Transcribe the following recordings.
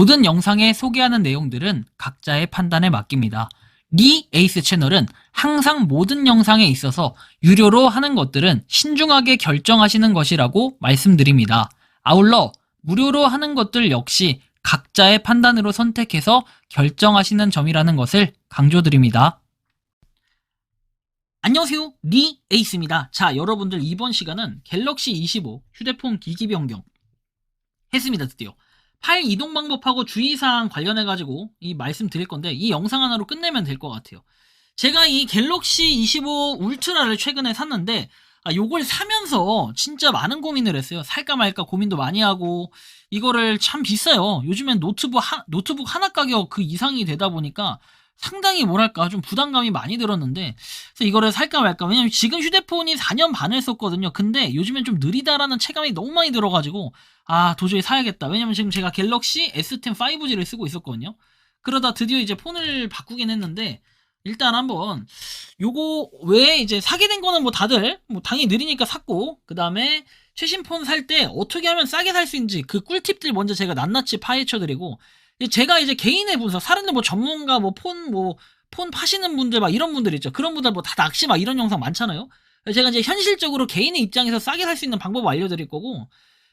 모든 영상에 소개하는 내용들은 각자의 판단에 맡깁니다. 리 에이스 채널은 항상 모든 영상에 있어서 유료로 하는 것들은 신중하게 결정하시는 것이라고 말씀드립니다. 아울러 무료로 하는 것들 역시 각자의 판단으로 선택해서 결정하시는 점이라는 것을 강조드립니다. 안녕하세요, 리 에이스입니다. 자, 여러분들 이번 시간은 갤럭시 25 휴대폰 기기 변경 했습니다. 드디어 파일 이동 방법하고 주의사항 관련해가지고 이 말씀드릴 건데, 이 영상 하나로 끝내면 될 것 같아요. 제가 이 갤럭시 25 울트라를 최근에 샀는데, 요걸 사면서 진짜 많은 고민을 했어요. 살까 말까 고민도 많이 하고, 이거를 참 비싸요. 요즘엔 노트북 하나 가격 그 이상이 되다 보니까 상당히 뭐랄까 좀 부담감이 많이 들었는데, 그래서 이거를 살까 말까. 왜냐면 지금 휴대폰이 4년 반을 썼거든요. 근데 요즘엔 좀 느리다라는 체감이 너무 많이 들어가지고 도저히 사야겠다. 왜냐면 지금 제가 갤럭시 S10 5G를 쓰고 있었거든요. 그러다 드디어 이제 폰을 바꾸긴 했는데, 일단 한번 요거 왜 이제 사게 된 거는 뭐 다들 뭐 당연히 느리니까 샀고, 그 다음에 최신 폰 살 때 어떻게 하면 싸게 살 수 있는지 그 꿀팁들 먼저 제가 낱낱이 파헤쳐 드리고, 제가 이제 개인의 분석, 사람들 뭐 전문가 폰 파시는 분들 막 이런 분들 있죠. 그런 분들 뭐 다 낚시 막 이런 영상 많잖아요. 제가 이제 현실적으로 개인의 입장에서 싸게 살 수 있는 방법 알려드릴 거고,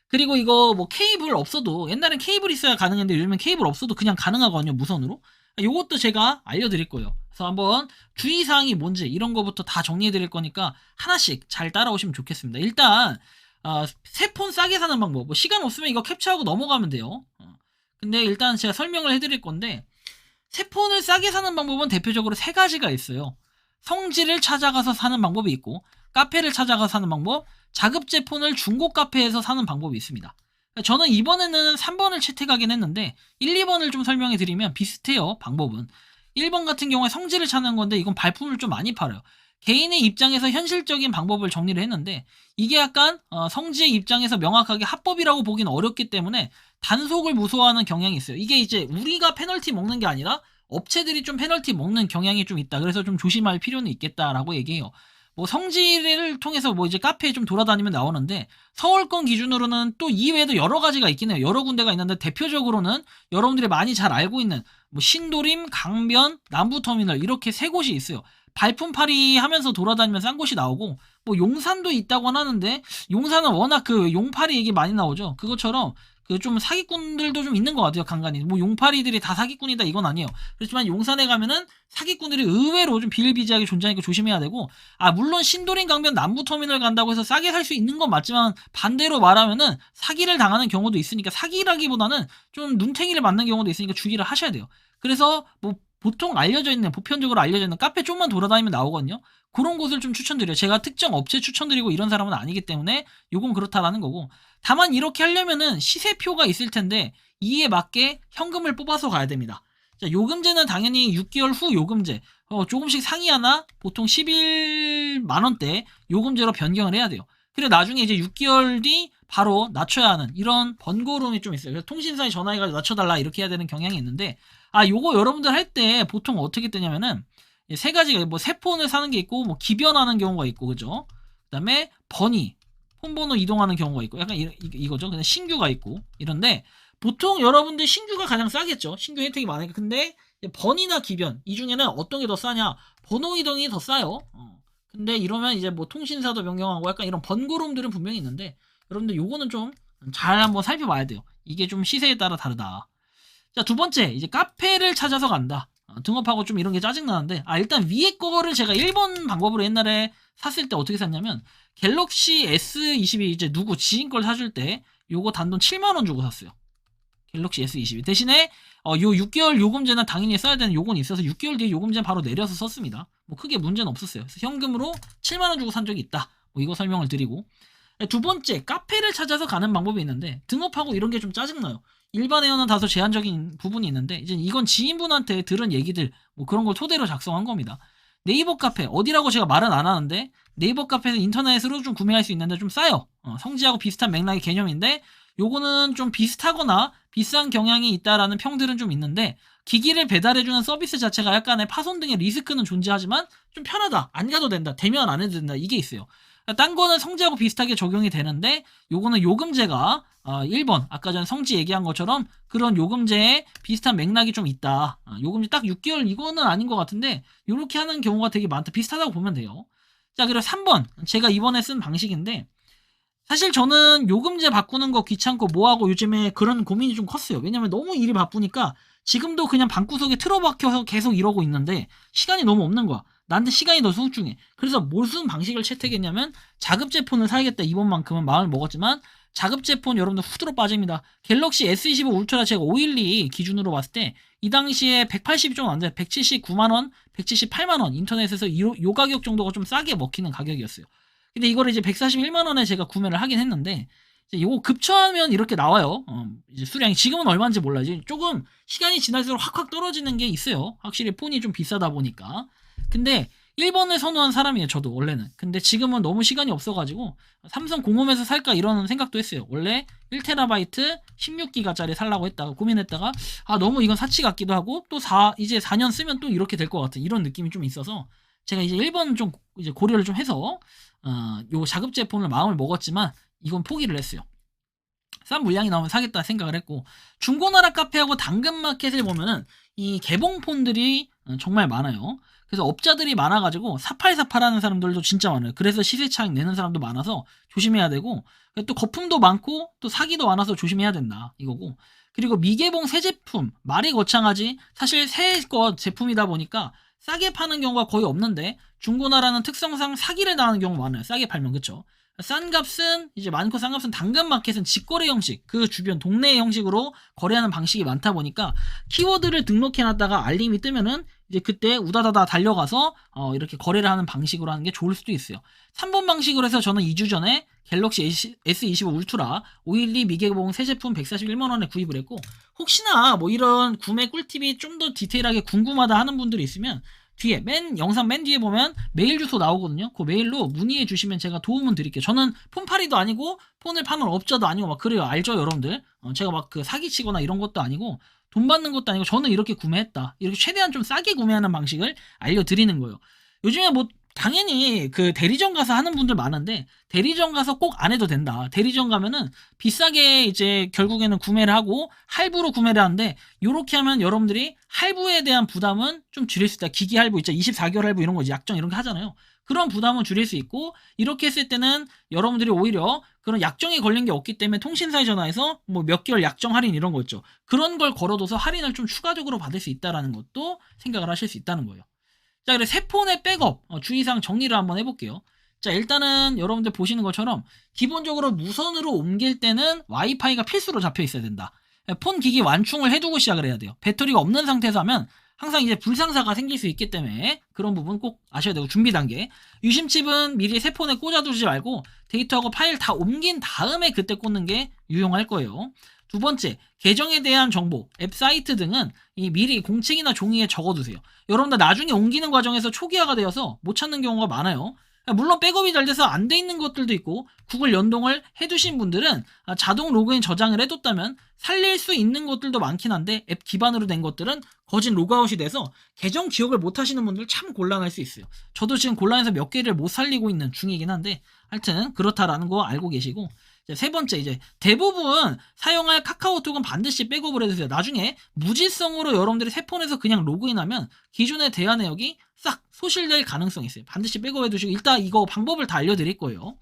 그리고 이거 뭐 케이블 없어도, 옛날엔 케이블 있어야 가능했는데 요즘엔 케이블 없어도 그냥 가능하거든요, 무선으로. 요것도 제가 알려드릴 거예요. 그래서 한번 주의사항이 뭔지 이런 거부터 다 정리해드릴 거니까 하나씩 잘 따라오시면 좋겠습니다. 일단 새 폰 싸게 사는 방법, 뭐 시간 없으면 이거 캡처하고 넘어가면 돼요. 근데 일단 제가 설명을 해드릴 건데, 새 폰을 싸게 사는 방법은 대표적으로 세 가지가 있어요. 성지를 찾아가서 사는 방법이 있고, 카페를 찾아가서 사는 방법, 자급제 폰을 중고 카페에서 사는 방법이 있습니다. 저는 이번에는 3번을 채택하긴 했는데 1, 2번을 좀 설명해 드리면 비슷해요. 방법은 1번 같은 경우에 성지를 찾는 건데, 이건 발품을 좀 많이 팔아요. 개인의 입장에서 현실적인 방법을 정리를 했는데, 이게 약간 성지의 입장에서 명확하게 합법이라고 보긴 어렵기 때문에 단속을 무서워하는 경향이 있어요. 이게 이제 우리가 페널티 먹는 게 아니라 업체들이 좀 페널티 먹는 경향이 좀 있다. 그래서 좀 조심할 필요는 있겠다라고 얘기해요. 뭐 성지를 통해서 뭐 이제 카페에 좀 돌아다니면 나오는데, 서울권 기준으로는 또 이외에도 여러 가지가 있긴 해요. 여러 군데가 있는데 대표적으로는 여러분들이 많이 잘 알고 있는 뭐 신도림, 강변, 남부터미널 이렇게 세 곳이 있어요. 발품팔이 하면서 돌아다니면 싼 곳이 나오고, 뭐 용산도 있다고 하는데, 용산은 워낙 그 용팔이 얘기 많이 나오죠. 그것처럼 그 좀 사기꾼들도 좀 있는 것 같아요. 간간히 뭐 용팔이들이 다 사기꾼이다 이건 아니에요. 그렇지만 용산에 가면은 사기꾼들이 의외로 좀 비일비재하게 존재하니까 조심해야 되고, 물론 신도림, 강변, 남부터미널 간다고 해서 싸게 살 수 있는 건 맞지만, 반대로 말하면은 사기를 당하는 경우도 있으니까, 사기라기보다는 좀 눈탱이를 맞는 경우도 있으니까 주의를 하셔야 돼요. 그래서 뭐 보통 알려져 있는, 보편적으로 알려져 있는 카페 좀만 돌아다니면 나오거든요. 그런 곳을 좀 추천드려요. 제가 특정 업체 추천드리고 이런 사람은 아니기 때문에 요건 그렇다라는 거고, 다만 이렇게 하려면은 시세표가 있을 텐데 이에 맞게 현금을 뽑아서 가야 됩니다. 자, 요금제는 당연히 6개월 후 요금제, 조금씩 상이하나 보통 11만원대 요금제로 변경을 해야 돼요. 그리고 나중에 이제 6개월 뒤 바로 낮춰야 하는 이런 번거로움이 좀 있어요. 그래서 통신사에 전화해가지고 낮춰달라 이렇게 해야 되는 경향이 있는데, 요거 여러분들 할 때 보통 어떻게 뜨냐면은 세 가지가, 뭐 새 폰을 사는 게 있고, 뭐 기변하는 경우가 있고, 그죠? 그 다음에 폰 번호 이동하는 경우가 있고, 약간 이거죠. 그냥 신규가 있고 이런데, 보통 여러분들 신규가 가장 싸겠죠. 신규 혜택이 많으니까. 근데 번이나 기변 이 중에는 어떤 게 더 싸냐? 번호 이동이 더 싸요. 근데 이러면 이제 뭐 통신사도 변경하고 약간 이런 번거로움들은 분명히 있는데, 여러분들 요거는 좀 잘 한번 살펴봐야 돼요. 이게 좀 시세에 따라 다르다. 자, 두 번째, 이제 카페를 찾아서 간다. 등업하고 좀 이런 게 짜증나는데, 일단 위에 거를 제가 1번 방법으로 옛날에 샀을 때 어떻게 샀냐면, 갤럭시 S22 이제 누구 지인 걸 사줄 때 요거 단돈 7만원 주고 샀어요. 갤럭시 S22 대신에 요 6개월 요금제는 당연히 써야 되는 요건 있어서 6개월 뒤에 요금제는 바로 내려서 썼습니다. 뭐 크게 문제는 없었어요. 그래서 현금으로 7만원 주고 산 적이 있다. 뭐 이거 설명을 드리고, 두 번째, 카페를 찾아서 가는 방법이 있는데, 등업하고 이런 게 좀 짜증나요. 일반 회원은 다소 제한적인 부분이 있는데, 이제 이건 지인분한테 들은 얘기들 뭐 그런 걸 토대로 작성한 겁니다. 네이버 카페 어디라고 제가 말은 안 하는데, 네이버 카페에서 인터넷으로 좀 구매할 수 있는데 좀 싸요. 성지하고 비슷한 맥락의 개념인데, 요거는 좀 비슷하거나 비싼 경향이 있다라는 평들은 좀 있는데, 기기를 배달해주는 서비스 자체가 약간의 파손 등의 리스크는 존재하지만 좀 편하다, 안 가도 된다, 대면 안 해도 된다, 이게 있어요. 딴 거는 성지하고 비슷하게 적용이 되는데 요거는 요금제가 1번 아까 전 성지 얘기한 것처럼 그런 요금제에 비슷한 맥락이 좀 있다. 요금제 딱 6개월 이거는 아닌 것 같은데 요렇게 하는 경우가 되게 많다. 비슷하다고 보면 돼요. 자, 그리고 3번 제가 이번에 쓴 방식인데 사실 저는 요금제 바꾸는 거 귀찮고 뭐하고 요즘에 그런 고민이 좀 컸어요. 왜냐면 너무 일이 바쁘니까 지금도 그냥 방구석에 틀어박혀서 계속 이러고 있는데 시간이 너무 없는 거야. 나한테 시간이 더 소중해. 그래서 무슨 방식을 채택했냐면 자급제 폰을 사야겠다. 이번만큼은 마음을 먹었지만 자급제 폰 여러분들 후드로 빠집니다. 갤럭시 S25 울트라 제가 512 기준으로 봤을 때 이 당시에 180이 좀 안 돼. 179만원, 178만원 인터넷에서 요 가격 정도가 좀 싸게 먹히는 가격이었어요. 근데 이거를 이제 141만원에 제가 구매를 하긴 했는데 이제 요거 급처하면 이렇게 나와요. 이제 수량이 지금은 얼마인지 몰라지. 조금 시간이 지날수록 확확 떨어지는 게 있어요. 확실히 폰이 좀 비싸다 보니까. 근데 1번을 선호한 사람이에요. 저도 원래는. 근데 지금은 너무 시간이 없어가지고 삼성 공홈에서 살까 이런 생각도 했어요. 원래 1TB 16기가짜리 살라고 했다가 고민했다가 너무 이건 사치 같기도 하고 또 이제 4년 쓰면 또 이렇게 될 것 같은 이런 느낌이 좀 있어서 제가 이제 1번 좀 이제 고려를 좀 해서 요 자급제 폰을 마음을 먹었지만 이건 포기를 했어요. 싼 물량이 나오면 사겠다 생각을 했고 중고나라 카페하고 당근마켓을 보면은 이 개봉폰들이 정말 많아요. 그래서 업자들이 많아가지고 사팔사팔하는 사람들도 진짜 많아요. 그래서 시세 차익 내는 사람도 많아서 조심해야 되고 또 거품도 많고 또 사기도 많아서 조심해야 된다 이거고 그리고 미개봉 새 제품 말이 거창하지 사실 새 거 제품이다 보니까 싸게 파는 경우가 거의 없는데 중고나라는 특성상 사기를 당하는 경우가 많아요. 싸게 팔면 그쵸? 싼 값은 이제 많고 싼 값은 당근마켓은 직거래 형식 그 주변 동네 형식으로 거래하는 방식이 많다 보니까 키워드를 등록해놨다가 알림이 뜨면은 이제 그때 우다다다 달려가서 이렇게 거래를 하는 방식으로 하는 게 좋을 수도 있어요. 3번 방식으로 해서 저는 2주 전에 갤럭시 S25 울트라 512 미개봉 새 제품 141만원에 구입을 했고 혹시나 뭐 이런 구매 꿀팁이 좀 더 디테일하게 궁금하다 하는 분들이 있으면 뒤에 영상 맨 뒤에 보면 메일 주소 나오거든요. 그 메일로 문의해 주시면 제가 도움은 드릴게요. 저는 폰팔이도 아니고 폰을 파는 업자도 아니고 막 그래요. 알죠 여러분들? 제가 막 그 사기치거나 이런 것도 아니고 돈 받는 것도 아니고 저는 이렇게 구매했다. 이렇게 최대한 좀 싸게 구매하는 방식을 알려드리는 거예요. 요즘에 뭐 당연히 그 대리점 가서 하는 분들 많은데 대리점 가서 꼭 안 해도 된다. 대리점 가면은 비싸게 이제 결국에는 구매를 하고 할부로 구매를 하는데 요렇게 하면 여러분들이 할부에 대한 부담은 좀 줄일 수 있다. 기기 할부 있죠. 24개월 할부 이런 거 약정 이런 거 하잖아요. 그런 부담은 줄일 수 있고 이렇게 했을 때는 여러분들이 오히려 그런 약정이 걸린 게 없기 때문에 통신사에 전화해서 뭐 몇 개월 약정 할인 이런 거 있죠. 그런 걸 걸어둬서 할인을 좀 추가적으로 받을 수 있다라는 것도 생각을 하실 수 있다는 거예요. 자, 그래 새 폰의 백업 주의사항 정리를 한번 해볼게요. 자, 일단은 여러분들 보시는 것처럼 기본적으로 무선으로 옮길 때는 와이파이가 필수로 잡혀 있어야 된다. 폰 기기 완충을 해두고 시작을 해야 돼요. 배터리가 없는 상태에서 하면 항상 이제 불상사가 생길 수 있기 때문에 그런 부분 꼭 아셔야 되고 준비 단계. 유심칩은 미리 새 폰에 꽂아두지 말고 데이터하고 파일 다 옮긴 다음에 그때 꽂는 게 유용할 거예요. 두 번째, 계정에 대한 정보, 앱 사이트 등은 미리 공책이나 종이에 적어두세요. 여러분들 나중에 옮기는 과정에서 초기화가 되어서 못 찾는 경우가 많아요. 물론 백업이 잘 돼서 안 돼 있는 것들도 있고 구글 연동을 해두신 분들은 자동 로그인 저장을 해뒀다면 살릴 수 있는 것들도 많긴 한데 앱 기반으로 된 것들은 거진 로그아웃이 돼서 계정 기억을 못 하시는 분들 참 곤란할 수 있어요. 저도 지금 곤란해서 몇 개를 못 살리고 있는 중이긴 한데 하여튼 그렇다라는 거 알고 계시고 세 번째 이제 대부분 사용할 카카오톡은 반드시 백업을 해주세요. 나중에 무지성으로 여러분들이 새 폰에서 그냥 로그인하면 기존의 대화 내역이 싹 소실될 가능성이 있어요. 반드시 백업해 두시고 일단 이거 방법을 다 알려드릴 거예요.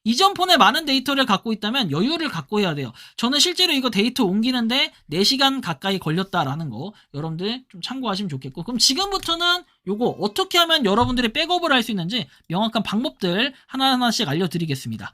이전 폰에 많은 데이터를 갖고 있다면 여유를 갖고 해야 돼요. 저는 실제로 이거 데이터 옮기는데 4시간 가까이 걸렸다라는 거 여러분들 좀 참고하시면 좋겠고 그럼 지금부터는 요거 어떻게 하면 여러분들이 백업을 할 수 있는지 명확한 방법들 하나하나씩 알려드리겠습니다.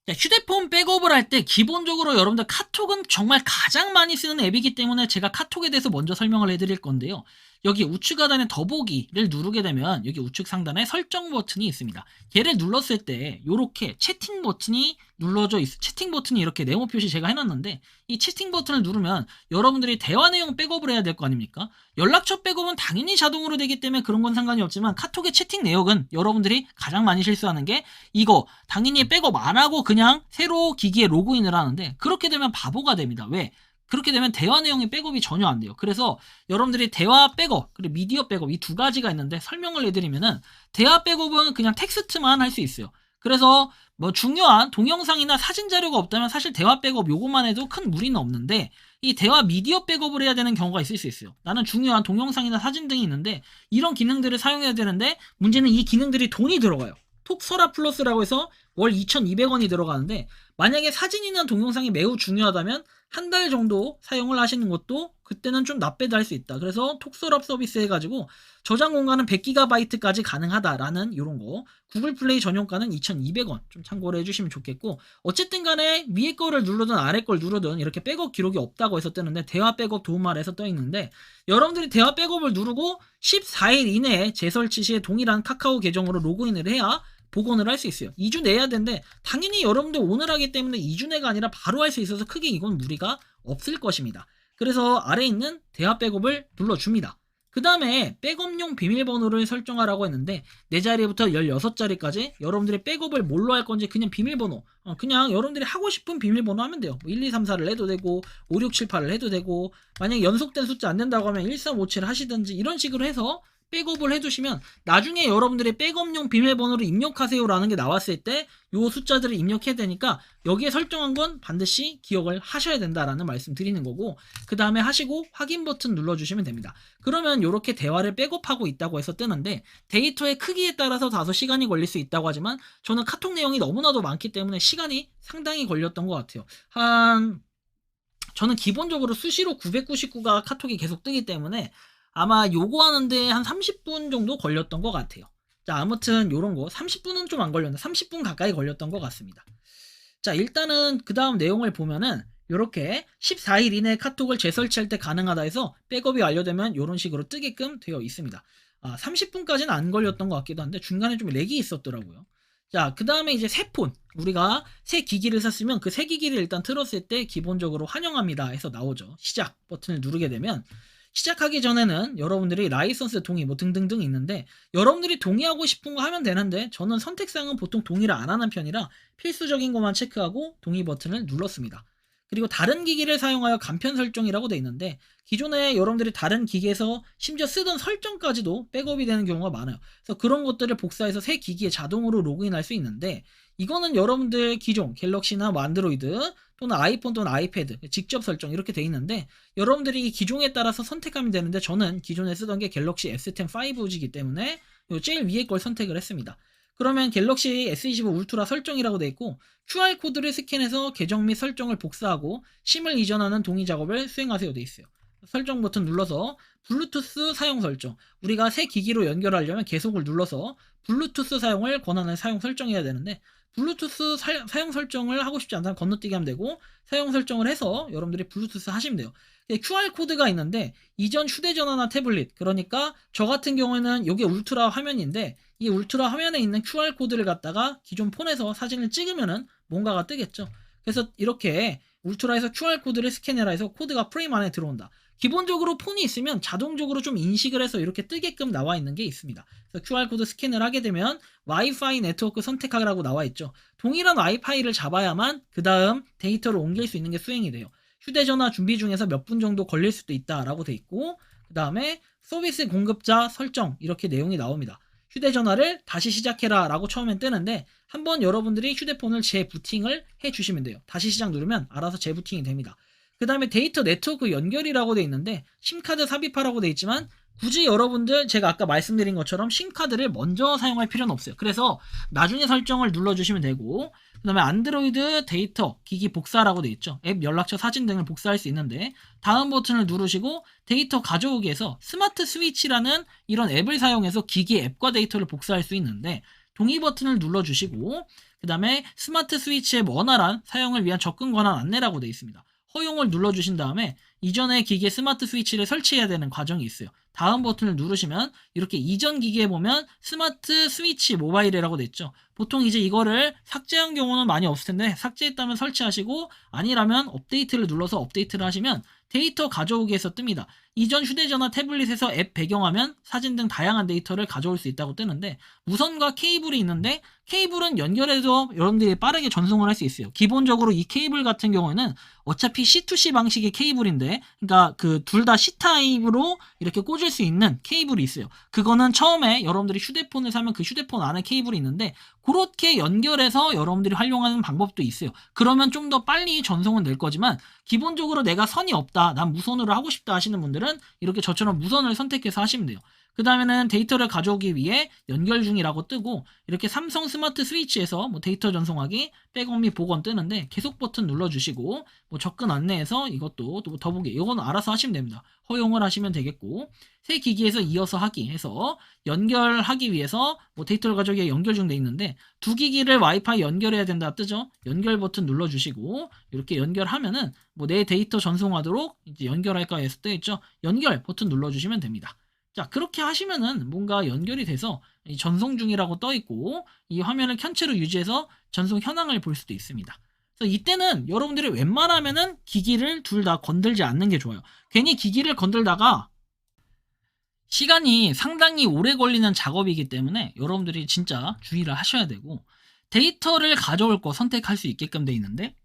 휴대폰 백업을 할 때 기본적으로 여러분들 카톡은 정말 가장 많이 쓰는 앱이기 때문에 제가 카톡에 대해서 먼저 설명을 해드릴 건데요. 여기 우측 하단에 더보기를 누르게 되면 여기 우측 상단에 설정 버튼이 있습니다. 얘를 눌렀을 때 이렇게 채팅 버튼이 눌러져 있어요. 채팅 버튼이 이렇게 네모 표시 제가 해놨는데 이 채팅 버튼을 누르면 여러분들이 대화 내용 백업을 해야 될 거 아닙니까? 연락처 백업은 당연히 자동으로 되기 때문에 그런 건 상관이 없지만 카톡의 채팅 내역은 여러분들이 가장 많이 실수하는 게 이거 당연히 백업 안 하고 그냥 새로 기기에 로그인을 하는데 그렇게 되면 바보가 됩니다. 왜? 그렇게 되면 대화 내용이 백업이 전혀 안 돼요. 그래서 여러분들이 대화 백업 그리고 미디어 백업 이 두 가지가 있는데 설명을 해드리면은 대화 백업은 그냥 텍스트만 할 수 있어요. 그래서 뭐 중요한 동영상이나 사진 자료가 없다면 사실 대화 백업 요것만 해도 큰 무리는 없는데 이 대화 미디어 백업을 해야 되는 경우가 있을 수 있어요. 나는 중요한 동영상이나 사진 등이 있는데 이런 기능들을 사용해야 되는데 문제는 이 기능들이 돈이 들어가요. 톡서라 플러스라고 해서 월 2,200원이 들어가는데 만약에 사진이나 동영상이 매우 중요하다면 한 달 정도 사용을 하시는 것도 그때는 좀 납배도 할 수 있다. 그래서 톡서랍 서비스 해가지고 저장 공간은 100GB까지 가능하다라는 이런 거. 구글 플레이 전용가는 2,200원 좀 참고를 해주시면 좋겠고 어쨌든 간에 위에 거를 누르든 아래 걸 누르든 이렇게 백업 기록이 없다고 해서 뜨는데 대화 백업 도움말에서 떠 있는데 여러분들이 대화 백업을 누르고 14일 이내에 재설치 시에 동일한 카카오 계정으로 로그인을 해야 복원을 할 수 있어요. 2주 내야 되는데 당연히 여러분들 오늘 하기 때문에 2주 내가 아니라 바로 할 수 있어서 크게 이건 무리가 없을 것입니다. 그래서 아래에 있는 대화 백업을 눌러줍니다. 그 다음에 백업용 비밀번호를 설정하라고 했는데 4자리부터 16자리까지 여러분들이 백업을 뭘로 할 건지 그냥 비밀번호 그냥 여러분들이 하고 싶은 비밀번호 하면 돼요. 1, 2, 3, 4를 해도 되고 5, 6, 7, 8을 해도 되고 만약에 연속된 숫자 안 된다고 하면 1, 3, 5, 7 하시든지 이런 식으로 해서 백업을 해두시면 나중에 여러분들이 백업용 비밀번호를 입력하세요 라는 게 나왔을 때 요 숫자들을 입력해야 되니까 여기에 설정한 건 반드시 기억을 하셔야 된다라는 말씀 드리는 거고 그 다음에 하시고 확인 버튼 눌러주시면 됩니다. 그러면 이렇게 대화를 백업하고 있다고 해서 뜨는데 데이터의 크기에 따라서 다소 시간이 걸릴 수 있다고 하지만 저는 카톡 내용이 너무나도 많기 때문에 시간이 상당히 걸렸던 것 같아요. 저는 기본적으로 수시로 999가 카톡이 계속 뜨기 때문에 아마 요거 하는데 한 30분 정도 걸렸던 것 같아요. 자, 아무튼 요런 거 30분은 좀 안 걸렸는데 30분 가까이 걸렸던 것 같습니다. 자, 일단은 그 다음 내용을 보면은 요렇게 14일 이내에 카톡을 재설치할 때 가능하다 해서 백업이 완료되면 요런 식으로 뜨게끔 되어 있습니다. 30분까지는 안 걸렸던 것 같기도 한데 중간에 좀 렉이 있었더라고요. 자, 그 다음에 이제 새 폰. 우리가 새 기기를 샀으면 그 새 기기를 일단 틀었을 때 기본적으로 환영합니다 해서 나오죠. 시작 버튼을 누르게 되면 시작하기 전에는 여러분들이 라이선스 동의 뭐 등등등 있는데 여러분들이 동의하고 싶은 거 하면 되는데 저는 선택사항은 보통 동의를 안 하는 편이라 필수적인 것만 체크하고 동의 버튼을 눌렀습니다. 그리고 다른 기기를 사용하여 간편 설정이라고 되어 있는데 기존에 여러분들이 다른 기기에서 심지어 쓰던 설정까지도 백업이 되는 경우가 많아요. 그래서 그런 것들을 복사해서 새 기기에 자동으로 로그인할 수 있는데 이거는 여러분들 기존 갤럭시나 뭐 안드로이드 또는 아이폰 또는 아이패드 직접 설정 이렇게 돼 있는데 여러분들이 이 기종에 따라서 선택하면 되는데 저는 기존에 쓰던 게 갤럭시 S10 5G이기 때문에 요 제일 위에 걸 선택을 했습니다. 그러면 갤럭시 S25 울트라 설정이라고 돼 있고 QR코드를 스캔해서 계정 및 설정을 복사하고 심을 이전하는 동의 작업을 수행하세요 돼 있어요. 설정 버튼 눌러서 블루투스 사용 설정 우리가 새 기기로 연결하려면 계속을 눌러서 블루투스 사용을 권한을 사용 설정해야 되는데 블루투스 사용 설정을 하고 싶지 않다면 건너뛰기 하면 되고 사용 설정을 해서 여러분들이 블루투스 하시면 돼요. QR코드가 있는데 이전 휴대전화나 태블릿 그러니까 저 같은 경우에는 이게 울트라 화면인데 이 울트라 화면에 있는 QR코드를 갖다가 기존 폰에서 사진을 찍으면은 뭔가가 뜨겠죠. 그래서 이렇게 울트라에서 QR코드를 스캔해라 해서 코드가 프레임 안에 들어온다. 기본적으로 폰이 있으면 자동적으로 좀 인식을 해서 이렇게 뜨게끔 나와 있는 게 있습니다. 그래서 QR코드 스캔을 하게 되면 와이파이 네트워크 선택하라고 나와 있죠. 동일한 와이파이를 잡아야만 그 다음 데이터를 옮길 수 있는 게 수행이 돼요. 휴대전화 준비 중에서 몇 분 정도 걸릴 수도 있다라고 돼 있고 그 다음에 서비스 공급자 설정 이렇게 내용이 나옵니다. 휴대전화를 다시 시작해라 라고 처음엔 뜨는데 한번 여러분들이 휴대폰을 재부팅을 해주시면 돼요. 다시 시작 누르면 알아서 재부팅이 됩니다. 그 다음에 데이터 네트워크 연결이라고 돼 있는데 심카드 삽입하라고 돼 있지만 굳이 여러분들 제가 아까 말씀드린 것처럼 심카드를 먼저 사용할 필요는 없어요. 그래서 나중에 설정을 눌러주시면 되고 그 다음에 안드로이드 데이터 기기 복사라고 돼 있죠. 앱 연락처 사진 등을 복사할 수 있는데 다음 버튼을 누르시고 데이터 가져오기에서 스마트 스위치라는 이런 앱을 사용해서 기기 앱과 데이터를 복사할 수 있는데 동의 버튼을 눌러주시고 그 다음에 스마트 스위치의 원활한 사용을 위한 접근 권한 안내라고 돼 있습니다. 허용을 눌러주신 다음에 이전의 기기에 스마트 스위치를 설치해야 되는 과정이 있어요. 다음 버튼을 누르시면 이렇게 이전 기기에 보면 스마트 스위치 모바일이라고 돼 있죠. 보통 이제 이거를 삭제한 경우는 많이 없을 텐데 삭제했다면 설치하시고 아니라면 업데이트를 눌러서 업데이트를 하시면 데이터 가져오기에서 뜹니다. 이전 휴대전화 태블릿에서 앱 배경화면, 사진 등 다양한 데이터를 가져올 수 있다고 뜨는데 무선과 케이블이 있는데 케이블은 연결해서 여러분들이 빠르게 전송을 할 수 있어요. 기본적으로 이 케이블 같은 경우에는 어차피 C2C 방식의 케이블인데 그러니까 그 둘 다 C타입으로 이렇게 꽂을 수 있는 케이블이 있어요. 그거는 처음에 여러분들이 휴대폰을 사면 그 휴대폰 안에 케이블이 있는데 그렇게 연결해서 여러분들이 활용하는 방법도 있어요. 그러면 좀 더 빨리 전송은 될 거지만 기본적으로 내가 선이 없다, 난 무선으로 하고 싶다 하시는 분들은 이렇게 저처럼 무선을 선택해서 하시면 돼요. 그 다음에는 데이터를 가져오기 위해 연결 중이라고 뜨고 이렇게 삼성 스마트 스위치에서 뭐 데이터 전송하기, 백업 및 복원 뜨는데 계속 버튼 눌러주시고 뭐 접근 안내에서 이것도 또 더보기 이건 알아서 하시면 됩니다. 허용을 하시면 되겠고 새 기기에서 이어서 하기 해서 연결하기 위해서 뭐 데이터를 가져오기에 연결 중 돼 있는데 두 기기를 와이파이 연결해야 된다 뜨죠. 연결 버튼 눌러주시고 이렇게 연결하면은 뭐 내 데이터 전송하도록 이제 연결할까 해서 뜨 있죠. 연결 버튼 눌러주시면 됩니다. 자, 그렇게 하시면은 뭔가 연결이 돼서 전송 중이라고 떠 있고 이 화면을 켠채로 유지해서 전송 현황을 볼 수도 있습니다. 그래서 이때는 여러분들이 웬만하면은 기기를 둘 다 건들지 않는 게 좋아요. 괜히 기기를 건들다가 시간이 상당히 오래 걸리는 작업이기 때문에 여러분들이 진짜 주의를 하셔야 되고 데이터를 가져올 거 선택할 수 있게끔 돼 있는데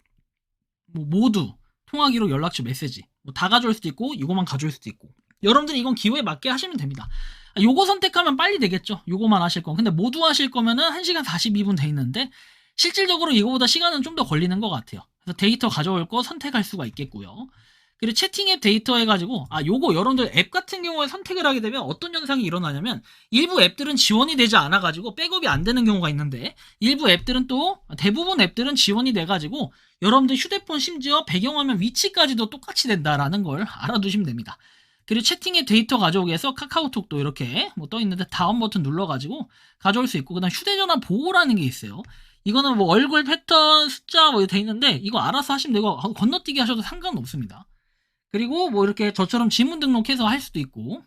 뭐 모두 통화 기록, 연락처, 메시지 뭐 다 가져올 수도 있고 이거만 가져올 수도 있고 여러분들이 이건 기호에 맞게 하시면 됩니다. 요거 선택하면 빨리 되겠죠. 요거만 하실 거. 근데 모두 하실 거면은 1시간 42분 돼 있는데 실질적으로 이거보다 시간은 좀 더 걸리는 것 같아요. 그래서 데이터 가져올 거 선택할 수가 있겠고요. 그리고 채팅 앱 데이터 해가지고 요거 여러분들 앱 같은 경우에 선택을 하게 되면 어떤 현상이 일어나냐면 일부 앱들은 지원이 되지 않아가지고 백업이 안 되는 경우가 있는데 일부 앱들은 또 대부분 앱들은 지원이 돼가지고 여러분들 휴대폰 심지어 배경화면 위치까지도 똑같이 된다라는 걸 알아두시면 됩니다. 그리고 채팅의 데이터 가져오기에서 카카오톡도 이렇게 뭐 떠 있는데 다음 버튼 눌러가지고 가져올 수 있고 그다음 휴대전화 보호라는 게 있어요. 이거는 뭐 얼굴 패턴 숫자 뭐 돼 있는데 이거 알아서 하시면 되고 건너뛰기 하셔도 상관없습니다. 그리고 뭐 이렇게 저처럼 지문 등록해서 할 수도 있고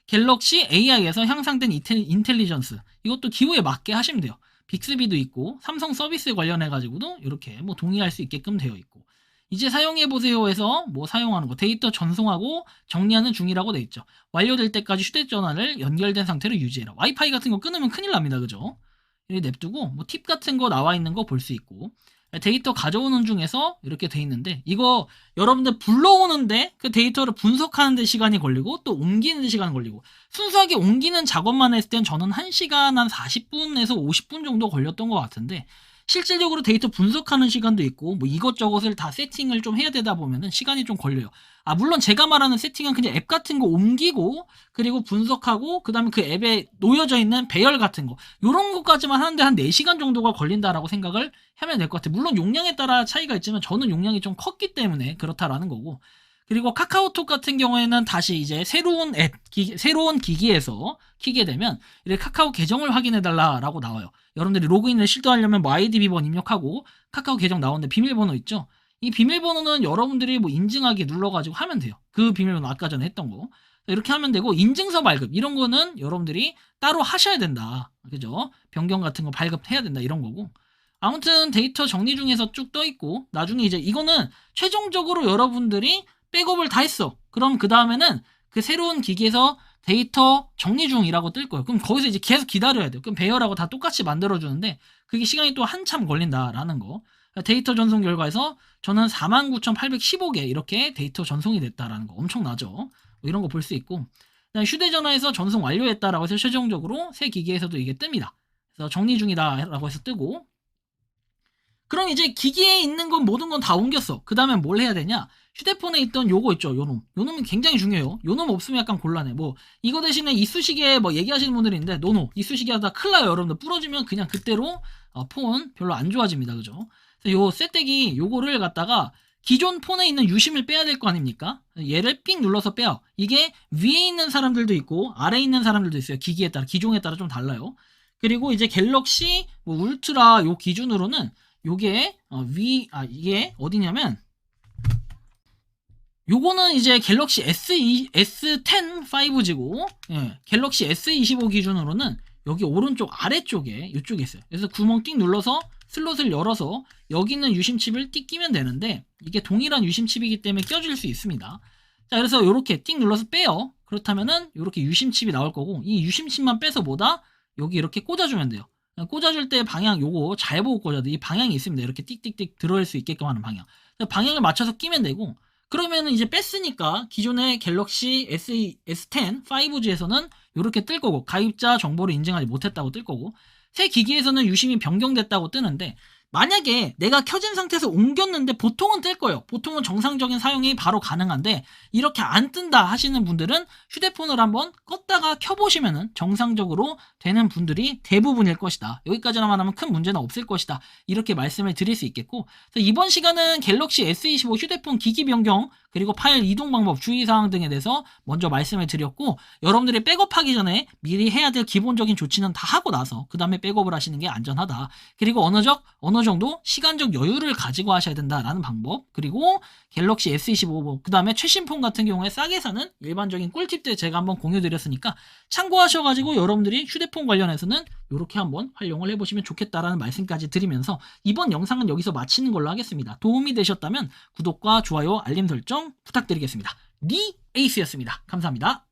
갤럭시 AI에서 향상된 인텔리전스 이것도 기호에 맞게 하시면 돼요. 빅스비도 있고 삼성 서비스 관련해 가지고도 이렇게 뭐 동의할 수 있게끔 되어 있고 이제 사용해보세요 해서 뭐 사용하는 거 데이터 전송하고 정리하는 중이라고 돼 있죠. 완료될 때까지 휴대전화를 연결된 상태로 유지해라. 와이파이 같은 거 끊으면 큰일 납니다. 그죠? 이렇게 냅두고 뭐 팁 같은 거 나와 있는 거 볼 수 있고 데이터 가져오는 중에서 이렇게 돼 있는데 이거 여러분들 불러오는데 그 데이터를 분석하는 데 시간이 걸리고 또 옮기는 데 시간이 걸리고 순수하게 옮기는 작업만 했을 땐 저는 1시간 한 40분에서 50분 정도 걸렸던 것 같은데 실질적으로 데이터 분석하는 시간도 있고 뭐 이것저것을 다 세팅을 좀 해야 되다 보면은 시간이 좀 걸려요. 물론 제가 말하는 세팅은 그냥 앱 같은 거 옮기고 그리고 분석하고 그 다음에 그 앱에 놓여져 있는 배열 같은 거 요런 것까지만 하는데 한 4시간 정도가 걸린다라고 생각을 하면 될 것 같아요. 물론 용량에 따라 차이가 있지만 저는 용량이 좀 컸기 때문에 그렇다라는 거고 그리고 카카오톡 같은 경우에는 다시 이제 새로운 새로운 기기에서 키게 되면 이렇게 카카오 계정을 확인해달라라고 나와요. 여러분들이 로그인을 시도하려면 뭐 아이디 비번 입력하고 카카오 계정 나오는데 비밀번호 있죠? 이 비밀번호는 여러분들이 뭐 인증하기 눌러가지고 하면 돼요. 그 비밀번호 아까 전에 했던 거. 이렇게 하면 되고 인증서 발급 이런 거는 여러분들이 따로 하셔야 된다. 그죠? 변경 같은 거 발급해야 된다 이런 거고. 아무튼 데이터 정리 중에서 쭉 떠 있고 나중에 이제 이거는 최종적으로 여러분들이 백업을 다 했어. 그럼 그 다음에는 그 새로운 기기에서 데이터 정리 중이라고 뜰 거예요. 그럼 거기서 이제 계속 기다려야 돼요. 그럼 배열하고 다 똑같이 만들어주는데 그게 시간이 또 한참 걸린다라는 거. 데이터 전송 결과에서 저는 49,815개 이렇게 데이터 전송이 됐다라는 거 엄청나죠. 뭐 이런 거 볼 수 있고 휴대전화에서 전송 완료했다라고 해서 최종적으로 새 기기에서도 이게 뜹니다. 그래서 정리 중이다라고 해서 뜨고 그럼 이제 기기에 있는 건 모든 건 다 옮겼어. 그 다음에 뭘 해야 되냐? 휴대폰에 있던 요거 있죠. 요놈. 요놈은 굉장히 중요해요. 요놈 없으면 약간 곤란해. 뭐 이거 대신에 이쑤시개 뭐 얘기하시는 분들이 있는데 노노. 이쑤시개 하다 큰일 나요. 여러분들 부러지면 그냥 그때로 폰 별로 안 좋아집니다. 그죠? 그래서 요 쇳떼기 요거를 갖다가 기존 폰에 있는 유심을 빼야 될 거 아닙니까? 얘를 삑 눌러서 빼요. 이게 위에 있는 사람들도 있고 아래에 있는 사람들도 있어요. 기기에 따라 기종에 따라 좀 달라요. 그리고 이제 갤럭시 뭐 울트라 요 기준으로는 요게 이게 어디냐면 요거는 이제 갤럭시 S10 5G고 갤럭시 S25 기준으로는 여기 오른쪽 아래쪽에 이쪽에 있어요. 그래서 구멍 띡 눌러서 슬롯을 열어서 여기 있는 유심칩을 띡 끼면 되는데 이게 동일한 유심칩이기 때문에 껴질 수 있습니다. 자, 그래서 이렇게 띡 눌러서 빼요. 그렇다면은 이렇게 유심칩이 나올 거고 이 유심칩만 빼서 뭐다? 여기 이렇게 꽂아주면 돼요. 꽂아줄 때 방향 요거 잘 보고 꽂아야 돼. 이 방향이 있습니다. 이렇게 띡띡띡 들어올 수 있게끔 하는 방향. 방향을 맞춰서 끼면 되고 그러면은 이제 뺐으니까 기존의 갤럭시 S10 5G에서는 이렇게 뜰 거고 가입자 정보를 인증하지 못했다고 뜰 거고 새 기기에서는 유심히 변경됐다고 뜨는데 만약에 내가 켜진 상태에서 옮겼는데 보통은 뜰 거예요. 보통은 정상적인 사용이 바로 가능한데 이렇게 안 뜬다 하시는 분들은 휴대폰을 한번 껐다가 켜보시면은 정상적으로 되는 분들이 대부분일 것이다. 여기까지만 하면 큰 문제는 없을 것이다. 이렇게 말씀을 드릴 수 있겠고, 그래서 이번 시간은 갤럭시 S25 휴대폰 기기 변경 그리고 파일 이동 방법, 주의사항 등에 대해서 먼저 말씀을 드렸고, 여러분들이 백업하기 전에 미리 해야 될 기본적인 조치는 다 하고 나서 그 다음에 백업을 하시는 게 안전하다. 그리고 어느 정도 시간적 여유를 가지고 하셔야 된다라는 방법, 그리고 갤럭시 S25, 그 다음에 최신 폰 같은 경우에 싸게 사는 일반적인 꿀팁들 제가 한번 공유드렸으니까 참고하셔가지고 여러분들이 휴대폰 관련해서는 이렇게 한번 활용을 해보시면 좋겠다라는 말씀까지 드리면서 이번 영상은 여기서 마치는 걸로 하겠습니다. 도움이 되셨다면 구독과 좋아요, 알림 설정 부탁드리겠습니다. 니 에이스였습니다. 감사합니다.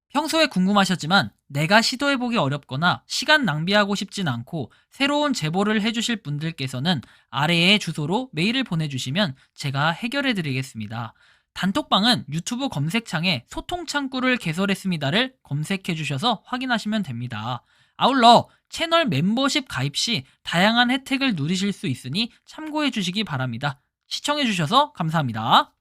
평소에 궁금하셨지만 내가 시도해보기 어렵거나 시간 낭비하고 싶진 않고 새로운 제보를 해주실 분들께서는 아래의 주소로 메일을 보내주시면 제가 해결해드리겠습니다. 단톡방은 유튜브 검색창에 소통창구를 개설했습니다를 검색해주셔서 확인하시면 됩니다. 아울러 채널 멤버십 가입 시 다양한 혜택을 누리실 수 있으니 참고해주시기 바랍니다. 시청해주셔서 감사합니다.